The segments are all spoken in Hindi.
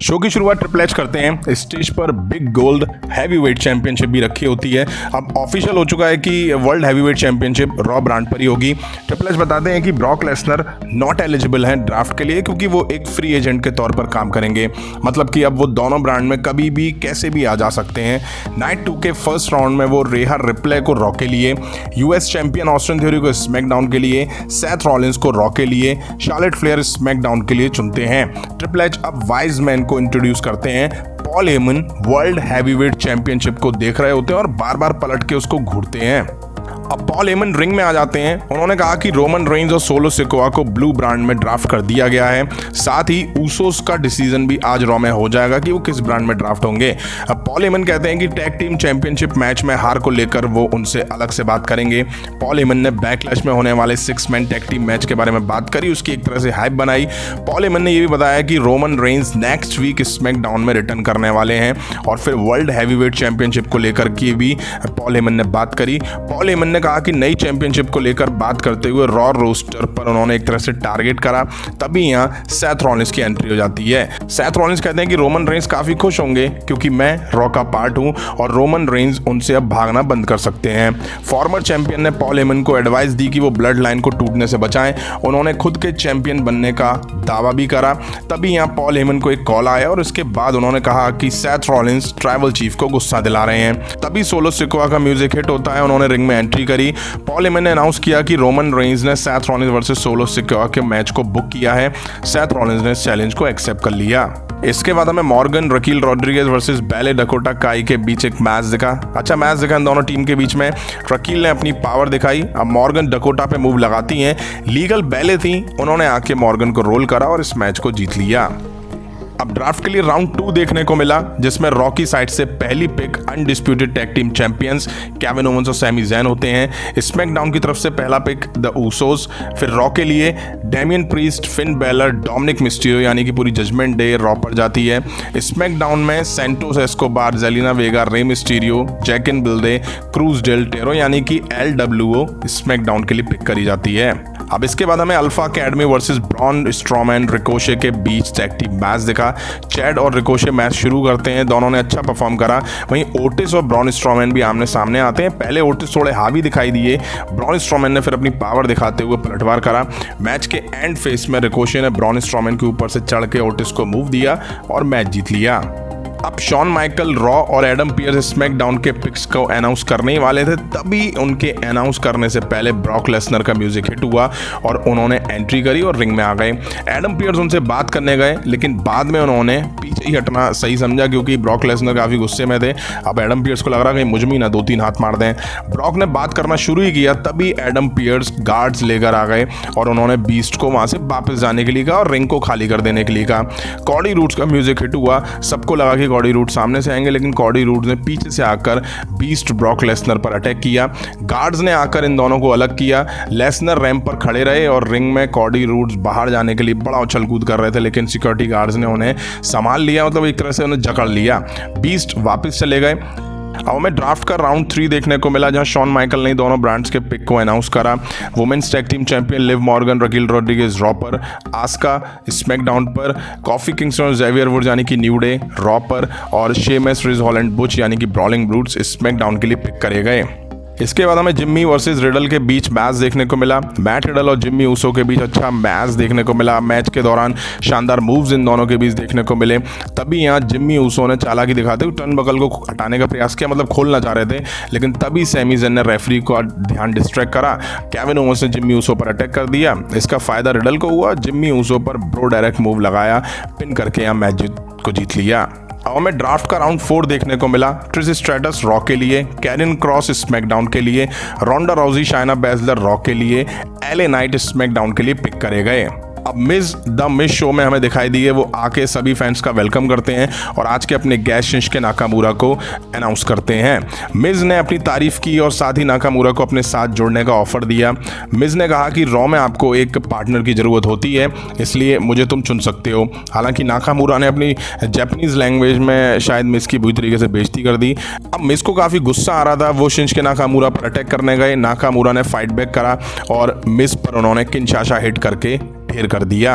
शो की शुरुआत ट्रिपल एच करते हैं। स्टेज पर बिग गोल्ड हैवीवेट चैंपियनशिप भी रखी होती है। अब ऑफिशियल हो चुका है कि world heavyweight championship raw brand पर ही होगी। ट्रिपल एच बताते हैं कि ब्रॉक लेसनर नॉट एलिजिबल हैं ड्राफ्ट के लिए, क्योंकि वो एक फ्री एजेंट के तौर पर काम करेंगे। मतलब कि अब वो दोनों ब्रांड में कभी भी कैसे भी आ जा सकते हैं। नाइट 2 के फर्स्ट राउंड में वो रेहा रिप्ले को रॉ के लिए, यूएस चैंपियन ऑस्टिन थ्योरी को स्मैकडाउन के लिए, सेथ रॉलिंस को रॉ के लिए, शार्लेट फ्लेयर स्मैकडाउन के लिए चुनते हैं। ट्रिपल एच अब वाइज मैन को इंट्रोड्यूस करते हैं। Paul Heyman world heavyweight championship को देख रहे होते हैं और बार बार पलट के उसको घूरते हैं। अब पॉल हेमन रिंग में आ जाते हैं। उन्होंने कहा कि रोमन रेंज और सोलो सिकोआ को ब्लू ब्रांड में ड्राफ्ट कर दिया गया है। साथ ही ऊसोस का डिसीजन भी आज रॉ में हो जाएगा कि वो किस ब्रांड में ड्राफ्ट होंगे। अब पॉल हेमन कहते हैं कि टैग टीम चैंपियनशिप मैच में हार को लेकर वो उनसे अलग से बात करेंगे। पॉल हेमन ने बैकलैश में होने वाले 6 मैन टैग टीम मैच के बारे में बात करी, उसकी एक तरह से हाइप बनाई। पॉल हेमन ने यह भी बताया कि Roman Reigns next week SmackDown में रिटर्न करने वाले हैं और फिर वर्ल्ड हैवीवेट चैंपियनशिप को लेकर की भी पॉल हेमन ने बात करी। पॉल हेमन ने कहा कि नई चैंपियनशिप को लेकर बात करते हुए रॉ रोस्टर पर उन्होंने एक तरह से टारगेट करा। तभी यहाँ सेथ रॉलिंस की एंट्री हो जाती है। सेथ रॉलिंस कहते हैं कि रोमन रेंज काफी खुश होंगे क्योंकि मैं रॉ का पार्ट हूं और रोमन रेंज उनसे अब भागना बंद कर सकते हैं। फॉर्मर चैंपियन ने पॉल हेमन को एडवाइस दी कि वो ब्लड लाइन को टूटने से बचाएं। उन्होंने खुद के चैंपियन बनने का दावा भी करा। तभी यहाँ पॉल हेमन को एक कॉल आया और इसके बाद उन्होंने कहा कि सेथ रॉलिंस ट्राइबल चीफ को गुस्सा दिला रहे हैं। तभी सोलो सिकोआ का म्यूजिक हिट होता है। उन्होंने रिंग में एंट्री करी। पॉल हेमन ने अनाउंस किया कि रोमन रेंज ने Seth Rollins versus solo Sikoa के मैच को बुक किया है। सेथ रॉलिंस ने इस चैलेंज को एक्सेप्ट कर लिया। इसके बाद हमें Morgan Raquel Rodriguez versus Bayley Dakota Kai के बीच एक मैच दिखा। अच्छा मैच दिखा इन दोनों टीम के बीच में। रकील ने अपनी पावर दिखाई। अब मॉर्गन डकोटा पे मूव लगाती हैं। लीगल बैले थी, उन्होंने आके मॉर्गन को रोल करा और इस मैच को जीत लिया। अब ड्राफ्ट के लिए राउंड 2 देखने को मिला, जिसमें रॉ की साइड से पहली pick undisputed tag team champions Kevin Owens और सैमी ज़ैन होते हैं। स्मैकडाउन की तरफ से पहला पिक द ऊसोस। फिर रॉ के लिए Damian Priest, Finn Balor, Dominik Mysterio यानी कि पूरी जजमेंट डे रॉ पर जाती है। स्मैकडाउन में CentOS Escobar, Zelina Vega, Rey Mysterio, Joaquin Wilde, Cruz Del Toro यानी कि LWO स्मैकडाउन के लिए पिक करी जाती है। अब इसके बाद हमें Alpha Academy versus Braun Strowman Ricochet के बीच टैग टीम मैच दिखा। चैड और रिकोशे मैच शुरू करते हैं। दोनों ने अच्छा परफॉर्म करा। वहीं ओटिस और ब्रॉन स्ट्रॉमैन भी आमने सामने आते हैं। पहले ओटिस थोड़े हावी दिखाई दिए। ब्रॉन स्ट्रॉमैन ने फिर अपनी पावर दिखाते हुए पलटवार करा। मैच के एंड फेस में रिकोशे ने ब्रॉन स्ट्रॉमैन के ऊपर से चढ़ के ओटिस को मूव दिया और मैच जीत लिया। अब शॉन माइकल रॉ और एडम पियर्स स्मैकडाउन के पिक्स को अनाउंस करने ही वाले थे। तभी उनके अनाउंस करने से पहले ब्रॉक लेसनर का म्यूजिक हिट हुआ और उन्होंने एंट्री करी और रिंग में आ गए। एडम पियर्स उनसे बात करने गए, लेकिन बाद में उन्होंने पीछे ही हटना सही समझा क्योंकि ब्रॉक लेसनर काफ़ी गुस्से में थे। अब एडम पियर्स को लग रहा कि मुझ में ना 2-3 हाथ मार दें। ब्रॉक ने बात करना शुरू ही किया, तभी एडम पियर्स गार्ड्स लेकर आ गए और उन्होंने बीस्ट को वहाँ से वापस जाने के लिए कहा और रिंग को खाली कर देने के लिए कहा। कॉडी रूट्स का म्यूजिक हिट हुआ। सबको लगा कि कॉडी रूट सामने से आएंगे, लेकिन कॉडी रूट्स ने पीछे से आकर बीस्ट ब्रॉक लेसनर पर अटैक किया। गार्ड्स ने आकर इन दोनों को अलग किया। लेसनर रैंप पर खड़े रहे और रिंग में कॉडी रूट्स बाहर जाने के लिए बड़ा उछल कूद कर रहे थे, लेकिन सिक्योरिटी गार्ड्स ने उन्हें संभाल लिया। मतलब एक तरह से उन्हें जकड़ लिया। बीस्ट वापस चले गए। अब हमें ड्राफ्ट का राउंड 3 देखने को मिला, जहां शॉन माइकल ने दोनों ब्रांड्स के पिक को अनाउंस करा। Women's tag team champion Liv Morgan Raquel Rodriguez Raw पर, आस्का स्मैकडाउन पर, कॉफी किंगस्टन और जेवियर वुड्स यानी कि न्यू डे रॉ पर और शेमस रिज हॉलैंड बुच यानी कि ब्रॉलिंग ब्रूट्स स्मैकडाउन के लिए पिक करे गए। इसके बाद हमें जिम्मी वर्सेस रिडल के बीच मैच देखने को मिला। मैट रिडल और जिम्मी ऊसो के बीच अच्छा मैच देखने को मिला। मैच के दौरान शानदार मूव्स इन दोनों के बीच देखने को मिले। तभी यहाँ जिम्मी ऊसो ने चालाकी दिखाते हुए टर्नबकल को हटाने का प्रयास किया, मतलब खोलना चाह रहे थे, लेकिन तभी सैमी ज़ैन ने रेफरी को ध्यान डिस्ट्रैक्ट करा। केविन ओवेंस ने जिम्मी ऊसो पर अटैक कर दिया। इसका फायदा रिडल को हुआ। जिम्मी ऊसो पर ब्रो डायरेक्ट मूव लगाया, पिन करके यहाँ मैच को जीत लिया। अब हमें ड्राफ्ट का राउंड 4 देखने को मिला। ट्रिश स्ट्रैटस रॉ के लिए, कैरिन क्रॉस स्मैकडाउन के लिए, रोंडा राउजी शाइना बैसलर रॉ के लिए, LA नाइट स्मैकडाउन के लिए पिक करे गए। अब मिज द मिज शो में हमें दिखाई दिए, वो आके सभी फैंस का वेलकम करते हैं और आज के अपने गेस्ट शिंस्के नाकामुरा को अनाउंस करते हैं। मिज ने अपनी तारीफ की और साथ ही नाकामुरा को अपने साथ जोड़ने का ऑफर दिया। मिज ने कहा कि रॉ में आपको एक पार्टनर की ज़रूरत होती है, इसलिए मुझे तुम चुन सकते हो। हालांकि नाकामुरा ने अपनी जापानीज़ लैंग्वेज में शायद मिज की बुरी तरीके से बेइज्जती कर दी। अब मिज को काफ़ी गुस्सा आ रहा था, वो शिंस्के नाकामुरा पर अटैक करने गए। नाकामुरा ने फाइट बैक करा और मिज पर उन्होंने किनशासा हिट करके ढेर कर दिया।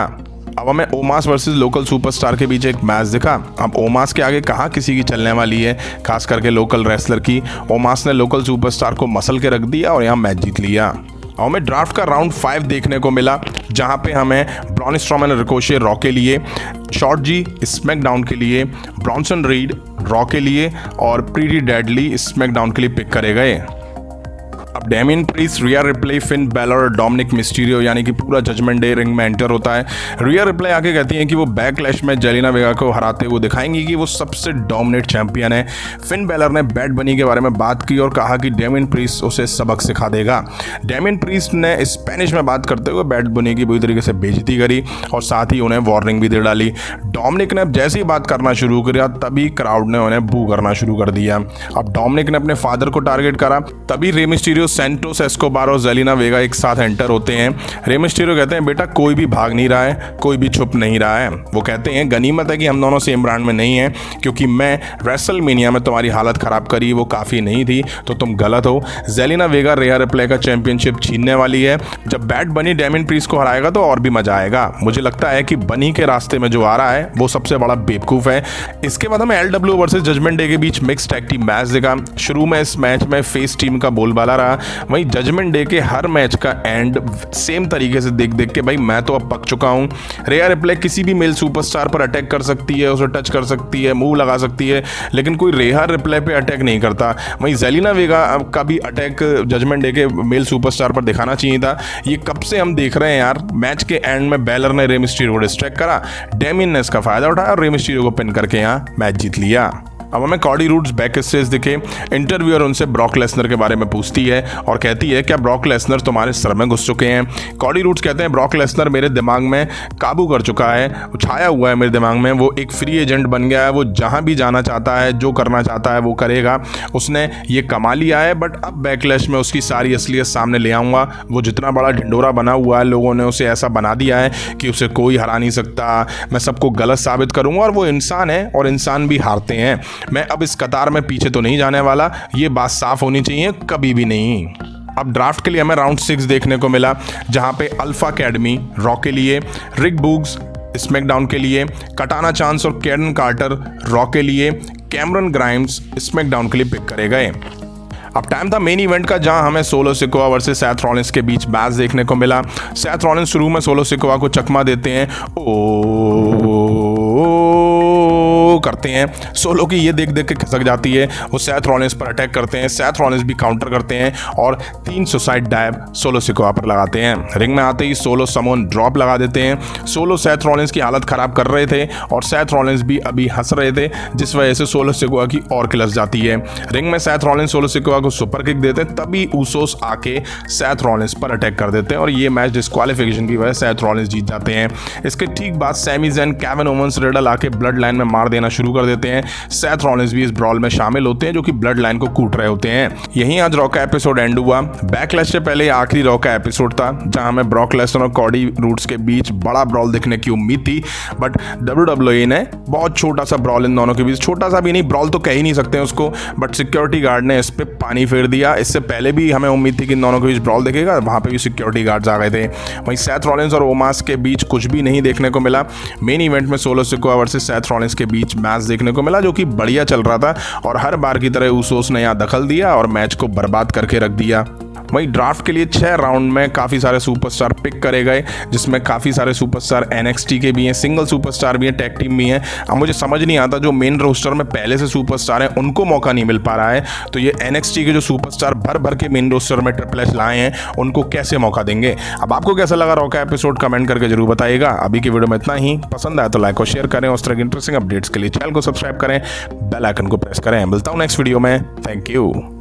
अब हमें ओमास वर्सेस लोकल सुपरस्टार के बीच एक मैच दिखा। अब ओमास के आगे कहाँ किसी की चलने वाली है, खास करके लोकल रेसलर की। ओमास ने लोकल सुपरस्टार को मसल के रख दिया और यहाँ मैच जीत लिया। हमें ड्राफ्ट का राउंड 5 देखने को मिला, जहां पे हमें ब्रॉन स्ट्रोमैन रिकोशे रॉ के लिए, शॉर्ट जी स्मैकडाउन के लिए, ब्रॉन्सन रीड रॉ के लिए और प्रीटी डेडली स्मैकडाउन के लिए पिक करे गए। अब Damian Priest, Rhea Ripley, Finn Balor, Dominik Mysterio यानी कि पूरा जजमेंट डे रिंग में एंटर होता है। रिया रिप्ले आके कहती हैं कि वो बैकलैश में जेलिना वेगा को हराते हुए दिखाएंगी कि वो सबसे डोमिनेट चैंपियन है। फिन बैलर ने बैड बनी के बारे में बात की और कहा कि डेमियन प्रीस्ट उसे सबक सिखा देगा। डेमियन प्रीस्ट ने स्पेनिश में बात करते हुए बैड बनी की बुरी तरीके से बेइज्जती करी और साथ ही उन्हें वार्निंग भी दे डाली। डोमिनिक ने जैसे ही बात करना शुरू किया तभी क्राउड ने उन्हें बू करना शुरू कर दिया। अब डोमिनिक ने अपने फादर को टारगेट करा, तभी रे मिस्टीरियो, सैंटोस एस्कोबार और जेलिना वेगा एक साथ एंटर होते हैं। रे मिस्टीरियो कहते हैं बेटा कोई भी भाग नहीं रहा है, कोई भी छुप नहीं रहा है। वो कहते हैं गनीमत है कि हम दोनों सेम ब्रांड में नहीं हैं, क्योंकि मैं रेसलमेनिया में तुम्हारी हालत खराब करी वो काफ़ी नहीं थी, तो तुम गलत हो। जेलिना वेगा रिया रिप्ले का चैंपियनशिप छीनने वाली है। जब बैड बनी डेमियन प्रीस्ट को हराएगा तो और भी मजा आएगा। मुझे लगता है कि बनी के रास्ते में जो आ रहा है वो सबसे बड़ा बेवकूफ़ है। इसके बाद हमें LW वर्सेस जजमेंट डे के बीच मिक्स टैग टीम मैच दिखा। शुरू में इस मैच में फेस टीम का बोलबाला रहा, वहीं जजमेंट डे के हर मैच का एंड सेम तरीके से देख देख के भाई मैं तो अब पक चुका हूं। रिया रिप्ले किसी भी मेल सुपरस्टार पर अटैक कर सकती है, उसे टच कर सकती है, मूव लगा सकती है, लेकिन कोई रिया रिप्ले पे अटैक नहीं करता। वहीं जेलिना वेगा का भी अटैक जजमेंट डे के मेल सुपरस्टार पर दिखाना चाहिए था। ये कब से हम देख रहे हैं यार। मैच के एंड में बैलर ने रे मिस्टीरियो को डिस्ट्रैक्ट करा, डेमियन ने इसका फायदा उठाया और रे मिस्टीरियो को पिन करके यहाँ मैच जीत लिया। अब हमें कॉडी रूड्स बैक स्टेज दिखे। इंटरव्यूअर उनसे ब्रॉक लेसनर के बारे में पूछती है और कहती है क्या ब्रॉक लेसनर तुम्हारे सर में घुस चुके हैं। कॉडी रूड्स कहते हैं ब्रॉक लेसनर मेरे दिमाग में काबू कर चुका है, छाया हुआ है मेरे दिमाग में, वो एक फ्री एजेंट बन गया है, वो जहां भी जाना चाहता है, जो करना चाहता है वो करेगा। उसने ये कमा लिया है, बट अब बैकलैश में उसकी सारी असलियत सामने ले आऊँगा। वो जितना बड़ा ढिंडोरा बना हुआ है, लोगों ने उसे ऐसा बना दिया है कि उसे कोई हरा नहीं सकता। मैं सबको गलत साबित करूँगा और वो इंसान है और इंसान भी हारते हैं। मैं अब इस कतार में पीछे तो नहीं जाने वाला, ये बात साफ होनी चाहिए, कभी भी नहीं। अब ड्राफ्ट के लिए हमें राउंड 6 देखने को मिला, जहां पे अल्फा अकेडमी रॉ के लिए, रिक बूग्स स्मैकडाउन के लिए, कटाना चांस और कैरन कार्टर रॉ के लिए, कैमरन ग्राइम्स स्मैकडाउन के लिए पिक करे गए। अब टाइम था मेन इवेंट का, जहां हमें solo Sikoa versus Seth Rollins के बीच मैच देखने को मिला। सैथ रॉलिंस शुरू में सोलो सिकोआ को चकमा देते हैं, करते हैं। सोलो की ये देख देख के खिसक जाती है। वो सैथ रॉलिंस पर अटैक करते हैं, सैथ रॉलिंस भी काउंटर करते हैं और 3 सुसाइड डाइव सोलो सिकोआ पर लगाते हैं। रिंग में आते ही सोलो समोन ड्रॉप लगा देते हैं। सोलो सैथ रॉलिंस की हालत खराब कर रहे थे और सैथ रॉलिंस भी अभी हंस रहे थे, जिस वजह से सोलो सिकोआ की और किलस जाती है। रिंग में सैथ रॉलिंस सोलो सिकोआ को सुपर किक देते हैं, तभी ऊसोस आके सैथ रॉलिंस पर अटैक कर देते हैं और ये मैच डिस्क्वालिफिकेशन की वजह से सैथ रॉलिंस जीत जाते हैं। इसके ठीक बाद सैमी ज़ैन, केविन ओवेंस, रिडल आके ब्लड लाइन में मार देना शुरू कर देते हैं। सैथ रॉलिंस भी इस ब्रॉल में शामिल होते हैं, जो कि ब्लड लाइन को कूट रहे होते हैं। यहीं आज रॉ का एपिसोड एंड हुआ। बैकलैश से पहले आखिरी रॉ का एपिसोड था, जहां हमें ब्रॉक लेसनर और कॉडी रूड्स के बीच बड़ा ब्रॉल देखने की उम्मीद थी, बट WWE ने बहुत छोटा सा ब्रॉल इन दोनों के बीच, छोटा सा भी नहीं, ब्रॉल तो कह ही नहीं सकते उसको, बट सिक्योरिटी गार्ड ने इस पे पानी फेर दिया। इससे पहले भी हमें उम्मीद थी कि इन दोनों के बीच ब्रॉल देखेगा, वहां पे भी सिक्योरिटी गार्ड्स आ गए थे। वहीं सैथ रॉलिंस और ओमास के बीच कुछ भी नहीं देखने को मिला। मेन इवेंट में solo Sikoa versus Seth Rollins के बीच मैच देखने को मिला, जो कि बढ़िया चल रहा था और हर बार की तरह ऊसोस ने यहाँ दखल दिया और मैच को बर्बाद करके रख दिया। वहीं ड्राफ्ट के लिए 6 राउंड में काफ़ी सारे सुपरस्टार पिक करे गए, जिसमें काफ़ी सारे सुपरस्टार NXT के भी हैं, सिंगल सुपरस्टार भी हैं, टैग टीम भी हैं। अब मुझे समझ नहीं आता, जो मेन रोस्टर में पहले से सुपरस्टार हैं उनको मौका नहीं मिल पा रहा है, तो ये NXT के जो सुपरस्टार भर भर के मेन रोस्टर में ट्रिपल एच लाए हैं उनको कैसे मौका देंगे। अब आपको कैसा लगा रॉ का एपिसोड, कमेंट करके जरूर बताइएगा। अभी की वीडियो में इतना ही। पसंद आया तो लाइक और शेयर करें, उस तरह की इंटरेस्टिंग अपडेट्स के लिए चैनल को सब्सक्राइब करें, बेल आइकन को प्रेस करें। मिलता हूँ नेक्स्ट वीडियो में। Thank you.